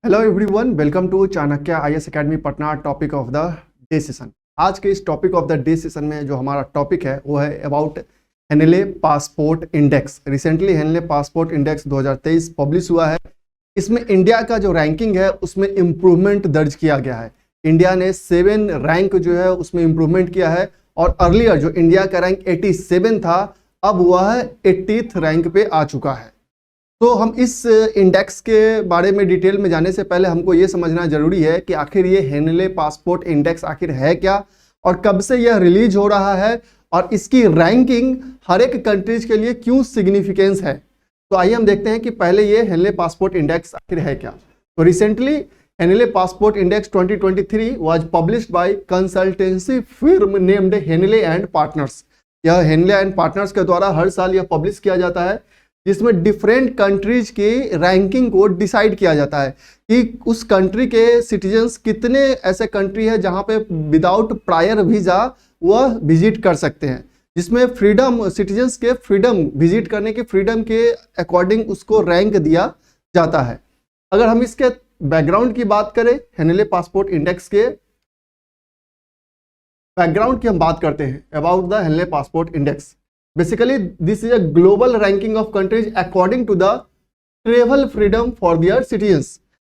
Hello everyone, welcome to Chanakya IAS academy Patna. Topic of the day session. आज के इस topic of the day session में जो हमारा टॉपिक है वो है about Henley passport index. Recently Henley passport index 2023 publish हुआ है। इसमें इंडिया का जो रैंकिंग है उसमें इम्प्रूवमेंट दर्ज किया गया है। इंडिया ने 7 रैंक जो है उसमें इम्प्रूवमेंट किया है और अर्लियर जो इंडिया का रैंक 87 था अब वह 80th रैंक पे आ चुका है। तो हम इस इंडेक्स के बारे में डिटेल में जाने से पहले हमको ये समझना जरूरी है कि आखिर ये हेनले पासपोर्ट इंडेक्स आखिर है क्या और कब से यह रिलीज हो रहा है और इसकी रैंकिंग हर एक कंट्रीज के लिए क्यों सिग्निफिकेंस है। तो आइए हम देखते हैं कि पहले ये हेनले पासपोर्ट इंडेक्स आखिर है क्या। तो recently Henley passport index 2023 was published by consultancy firm named Henley and Partners. यह हेनले एंड पार्टनर्स के द्वारा हर साल यह पब्लिश किया जाता है, जिसमें डिफरेंट कंट्रीज की रैंकिंग को डिसाइड किया जाता है कि उस कंट्री के सिटीजन्स कितने ऐसे कंट्री है जहां पे विदाउट प्रायर वीजा वह विजिट कर सकते हैं, जिसमें फ्रीडम सिटीजन्स के फ्रीडम विजिट करने के फ्रीडम के अकॉर्डिंग उसको रैंक दिया जाता है। अगर हम इसके बैकग्राउंड की बात करें, हेनले पासपोर्ट इंडेक्स के बैकग्राउंड की हम बात करते हैं about the Henley passport index. Basically, this is a global ranking of countries according to the travel freedom for their citizens।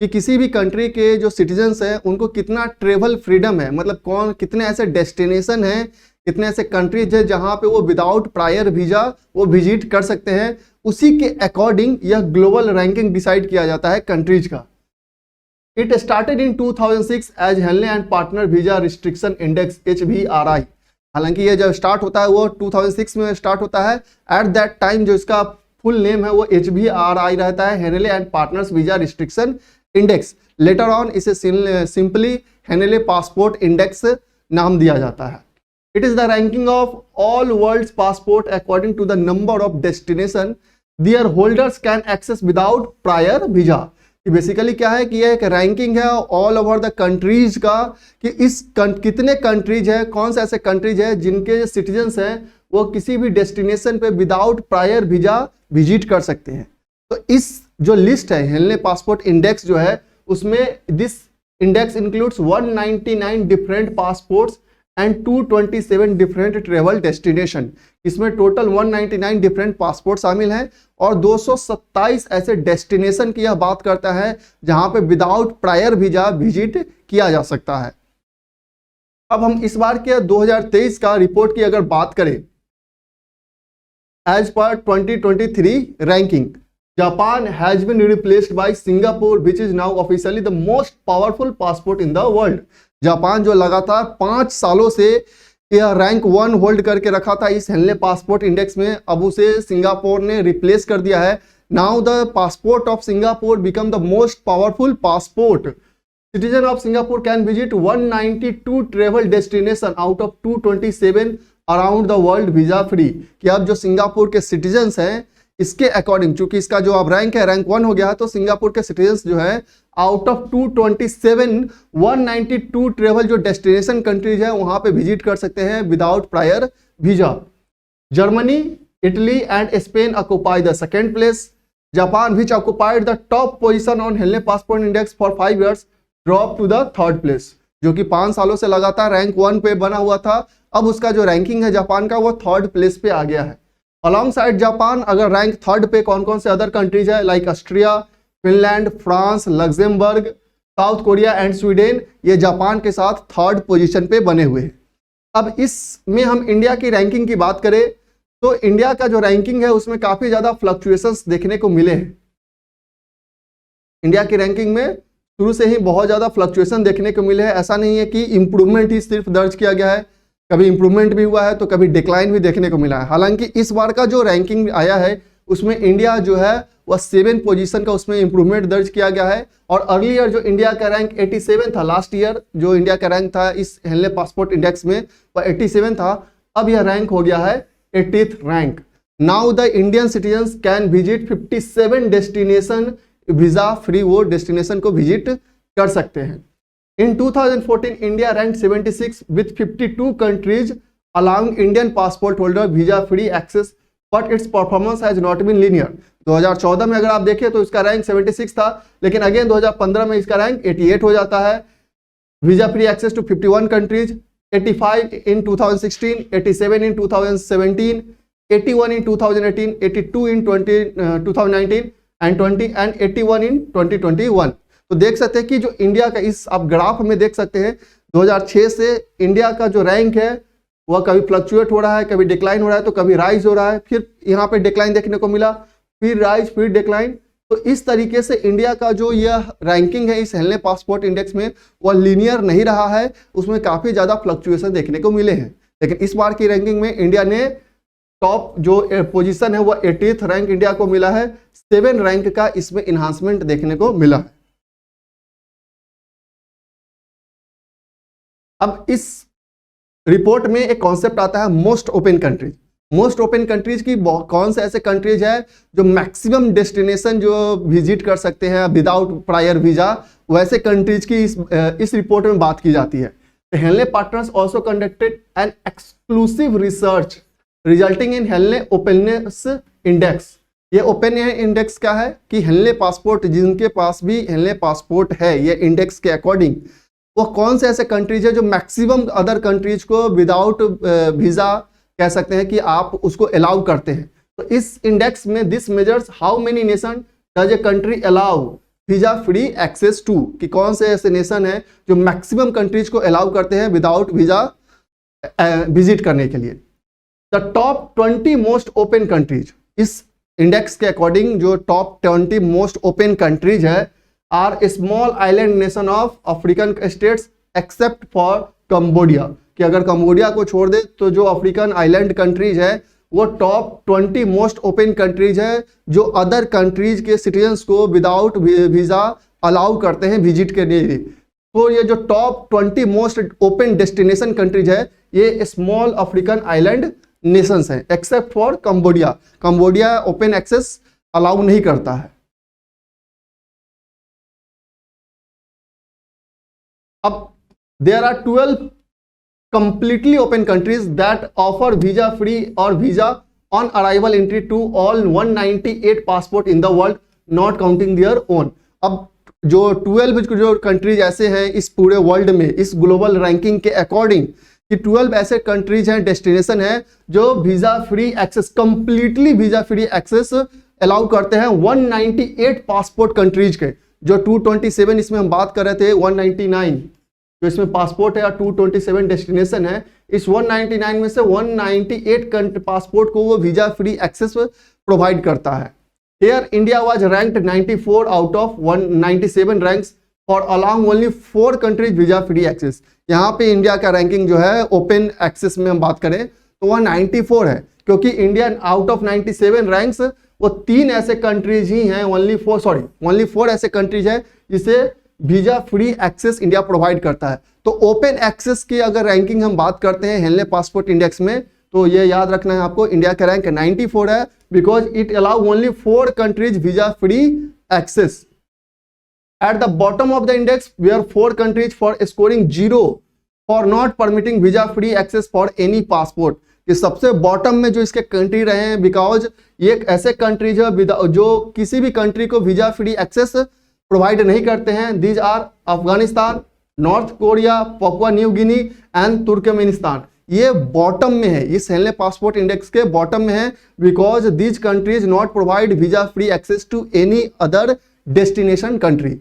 कि किसी भी कंट्री के जो सिटीजन्स हैं उनको कितना ट्रेवल फ्रीडम है, मतलब कितने ऐसे डेस्टिनेशन हैं, कितने ऐसे कंट्रीज है जहां पे वो विदाउट प्रायर वीजा वो विजिट कर सकते हैं, उसी के अकॉर्डिंग यह ग्लोबल रैंकिंग डिसाइड किया जाता है कंट्रीज का। It started in 2006 as Henley and Partner visa restriction index HVRI। हालांकि ये जब स्टार्ट होता है वो 2006 में स्टार्ट होता है। एट दैट टाइम जो इसका फुल नेम है वो HVRI रहता है, Henley and Partners visa restriction index. Later on इसे सिंपली हेनले पासपोर्ट इंडेक्स नाम दिया जाता है। It is the ranking of all world passport according to the number of destination their holders can access without prior visa. Basically क्या है कि यह एक रैंकिंग है ऑल ओवर द कंट्रीज का कि कितने कंट्रीज है, कौन से ऐसे कंट्रीज है जिनके सिटीजन्स हैं वो किसी भी डेस्टिनेशन पे विदाउट प्रायर वीजा विजिट कर सकते हैं। तो इस जो लिस्ट है हेनले पासपोर्ट इंडेक्स जो है उसमें this index includes 199 different passports and 227 different travel destination. इसमें टोटल 199 डिफरेंट पासपोर्ट शामिल हैं और 227 ऐसे डेस्टिनेशन की यह बात करता है जहां पे विदाउट प्रायर वीजा विजिट किया जा सकता है। अब हम इस बार के 2023 का रिपोर्ट की अगर बात करें, as per 2023 ranking, Japan has been replaced by Singapore which is now officially the most powerful passport in the world. Japan जो लगातार 5 सालों से यह रैंक 1 होल्ड करके रखा था इस हेनले पासपोर्ट इंडेक्स में, अब उसे सिंगापुर ने रिप्लेस कर दिया है। Now the passport of Singapore become the most powerful passport. Citizen of Singapore can visit 192 travel destination out of 227 around the world visa free. कि अब जो सिंगापुर के सिटीजन्स हैं इसके अकॉर्डिंग, चूंकि इसका जो अब रैंक है रैंक 1 हो गया है, तो सिंगापुर के सिटीजन्स जो है आउट ऑफ 227 192 ट्रेवल जो डेस्टिनेशन कंट्रीज है वहां पे विजिट कर सकते हैं without prior visa. Germany, Italy and Spain occupy the second place. Japan which occupied the top position on Henley passport index for 5 years drop to the 3rd place. जो कि 5 सालों से लगातार रैंक 1 पे बना हुआ था, अब उसका जो रैंकिंग है जापान का वो 3rd प्लेस पे आ गया है। अलॉन्ग साइड जापान अगर रैंक 3rd पे कौन कौन से अदर कंट्रीज है like Austria, Finland, France, Luxembourg, south Korea and Sweden, ये जापान के साथ 3rd पोजीशन पे बने हुए हैं। अब इसमें हम इंडिया की रैंकिंग की बात करें तो इंडिया का जो रैंकिंग है उसमें काफी ज्यादा फ्लक्चुएशंस देखने को मिले हैं। इंडिया की रैंकिंग में शुरू से ही बहुत ज्यादा फ्लक्चुएशन देखने को मिले हैं। ऐसा नहीं है कि इंप्रूवमेंट ही सिर्फ दर्ज किया गया है, कभी इंप्रूवमेंट भी हुआ है तो कभी डिक्लाइन भी देखने को मिला है। हालांकि इस बार का जो रैंकिंग आया है उसमें इंडिया जो है वह 7 पोजीशन का उसमें इंप्रूवमेंट दर्ज किया गया है। और अर्लियर जो इंडिया का रैंक 87 था, लास्ट ईयर जो इंडिया का रैंक था इस हेनले पासपोर्ट इंडेक्स में वह 87 था, अब यह रैंक हो गया है 80th rank. Now the Indian citizens can visit 57 destination visa free, वो डेस्टिनेशन को विजिट कर सकते हैं। In 2014, India ranked 76 with 52 countries allowing Indian passport holder visa free access but its performance has not been linear. 2014 में अगर आप देखें तो इसका रैंक 76 था, लेकिन अगेन 2015 में इसका रैंक 88 हो जाता है। Visa free access to 51 countries, 85 in 2016, 87 in 2017, 81 in 2018, 82 in 2019 and 81 in 2021। तो देख सकते हैं कि जो इंडिया का इस आप ग्राफ में देख सकते हैं 2006 से इंडिया का जो रैंक है वह कभी फ्लक्चुएट हो रहा है, कभी डिक्लाइन हो रहा है, तो कभी राइज हो रहा है, फिर यहाँ पे डिक्लाइन देखने को मिला, फिर राइज, फिर डिक्लाइन। तो इस तरीके से इंडिया का जो यह रैंकिंग है इस हेनले पासपोर्ट इंडेक्स में वह लीनियर नहीं रहा है, उसमें काफ़ी ज़्यादा फ्लक्चुएशन देखने को मिले हैं। लेकिन इस बार की रैंकिंग में इंडिया ने टॉप जो पोजीशन है वह 80th रैंक इंडिया को मिला है। 7 रैंक का इसमें इन्हांसमेंट देखने को मिला है। अब इस रिपोर्ट में एक कॉन्सेप्ट आता है most open countries. Most open countries की कौन से ऐसे कंट्रीज है जो मैक्सिमम डेस्टिनेशन जो विजिट कर सकते हैं विदाउट प्रायर वीजा, वैसे कंट्रीज की इस रिपोर्ट में बात की जाती है। Henley partners also conducted an exclusive research resulting in Henley openness index. ये ओपन इंडेक्स क्या है कि हेनले पासपोर्ट जिनके पास भी हेनले पासपोर्ट है, ये इंडेक्स के अकॉर्डिंग वो कौन से ऐसे कंट्रीज है जो मैक्सिमम अदर कंट्रीज को विदाउट वीजा कह सकते हैं कि आप उसको अलाउ करते हैं। तो इस इंडेक्स में this measures how many nation does a country allow visa free access to, कि कौन से ऐसे नेशन है जो मैक्सिमम कंट्रीज को अलाउ करते हैं विदाउट वीजा विजिट करने के लिए। The top 20 most open countries, इस इंडेक्स के अकॉर्डिंग जो टॉप 20 मोस्ट ओपन कंट्रीज है are small island nation of African states except for Cambodia, कि अगर कंबोडिया को छोड़ दे तो जो अफ्रीकन आइलैंड कंट्रीज है वो टॉप 20 मोस्ट ओपन कंट्रीज है जो अदर कंट्रीज के सिटीजन्स को विदाउट वीजा अलाउ करते हैं विजिट के लिए। तो ये जो top 20 most open destination countries है ये स्मॉल अफ्रीकन आइलैंड नेशंस हैं except for Cambodia. Cambodia open access allow नहीं करता है। अब there are 12 completely open countries that offer visa free or visa on arrival entry to all 198 passport in the world not counting their own। अब जो 12 जो countries ऐसे हैं इस पूरे वर्ल्ड में इस ग्लोबल रैंकिंग के अकॉर्डिंग कि 12 ऐसे कंट्रीज हैं, डेस्टिनेशन है जो visa free access, completely visa free access allow करते हैं 198 पासपोर्ट कंट्रीज के। जो 227 इसमें हम बात कर रहे थे 199 जो इसमें पासपोर्ट है और 227 डेस्टिनेशन है, इस 199 में से 198 पासपोर्ट को वो वीजा फ्री एक्सेस प्रोवाइड करता है। Here India was ranked 94 out of 197 ranks for allowing only 4 countries visa free access। यहाँ पे इंडिया का रैंकिंग जो है ओपन एक्सेस में हम बात करें तो वह 94 है, क्योंकि इंडिया आउट ऑफ 97 रैंक्स वो 3 ऐसे कंट्रीज ही हैं, ओनली 4 ऐसे कंट्रीज है जिसे visa free access India provide करता है। तो ओपन एक्सेस की अगर रैंकिंग हम बात करते हैं हेनले पासपोर्ट इंडेक्स में तो ये याद रखना है आपको, इंडिया का रैंक 94 है because it allow only 4 countries visa free access. At the bottom of the index we are 4 countries for scoring 0 for not permitting visa free access for any passport. ये सबसे बॉटम में जो इसके country रहे हैं because ये ऐसे countries है जो किसी भी कंट्री को वीजा फ्री एक्सेस प्रोवाइड नहीं करते हैं। These are Afghanistan, North Korea, Papua New Guinea and Turkmenistan. ये बॉटम में है, इस हेनले पासपोर्ट इंडेक्स के बॉटम में है because these countries not provide visa free access to any other destination country.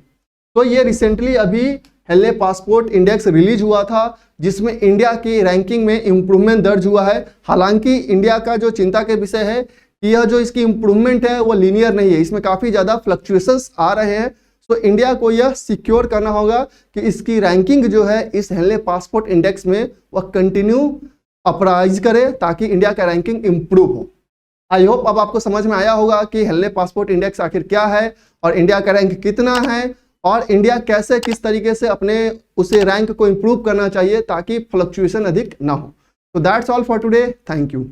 तो ये रिसेंटली अभी हेनले पासपोर्ट इंडेक्स रिलीज हुआ था जिसमें इंडिया की रैंकिंग में इंप्रूवमेंट दर्ज हुआ है। हालांकि इंडिया का जो चिंता के विषय है कि यह जो इसकी इंप्रूवमेंट है वो लीनियर नहीं है, इसमें काफी ज्यादा फ्लक्चुएशंस आ रहे हैं। तो इंडिया को यह सिक्योर करना होगा कि इसकी रैंकिंग जो है इस हेनले पासपोर्ट इंडेक्स में वह कंटिन्यू अपराइज करे ताकि इंडिया का रैंकिंग इंप्रूव हो। आई होप अब आपको समझ में आया होगा कि हेनले पासपोर्ट इंडेक्स आखिर क्या है और इंडिया का रैंक कितना है और इंडिया कैसे किस तरीके से अपने उसे रैंक को इंप्रूव करना चाहिए ताकि फ्लक्चुएशन अधिक ना हो। तो that's all for today, thank you.